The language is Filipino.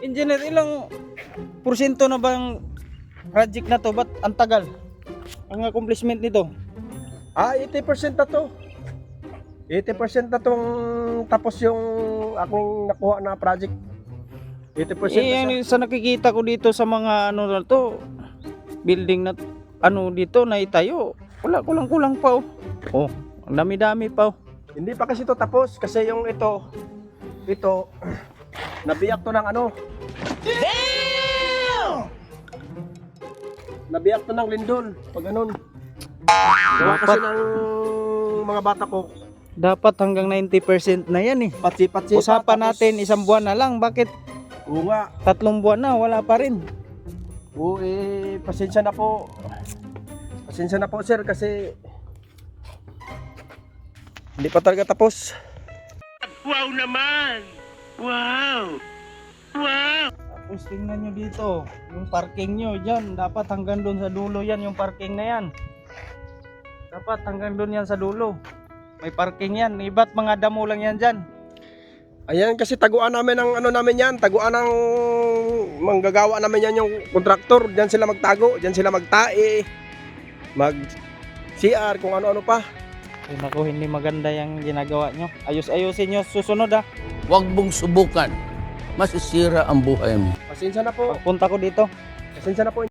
Engineer, ilang porsyento na ba ang project na to? Ba't ang tagal? Ang accomplishment nito? 80% na to. 80% na tong tapos yung akong nakuha na project. 80% na Yan, siya. sa nakikita ko dito sa mga ano na to, building na ano dito na itayo. Wala, kulang-kulang pa oh. Oh, ang dami-dami pa oh. Hindi pa kasi to tapos kasi yung ito nabiyak to ng ano. Damn! Nabiyak to ng lindol pag ganun. Gawa kasi ng mga bata ko. Dapat hanggang 90% na yan eh. Patsi-patsi. Usapan natin isang buwan na lang. Bakit Oo nga. 3 buwan na wala pa rin? Oo pasensya na po. Pasensya na po sir kasi hindi pa talaga tapos. Wow naman! Wow! Wow! Tapos tingnan nyo dito, yung parking nyo dyan, dapat hanggang doon sa dulo yan, yung parking na yan. Dapat hanggang doon yan sa dulo. May parking yan, iba't mga damo lang yan dyan. Ayan kasi taguan namin ng ano namin yan, taguan ng manggagawa namin yan yung kontraktor. Diyan sila magtago, diyan sila magtae, mag CR kung ano-ano pa. Ay naku, hindi maganda yung ginagawa nyo. Ayos-ayusin nyo, susunod ah. Huwag mong subukan. Masisira ang buhay mo. Pasensya na po. Pagpunta ko dito. Pasensya na po.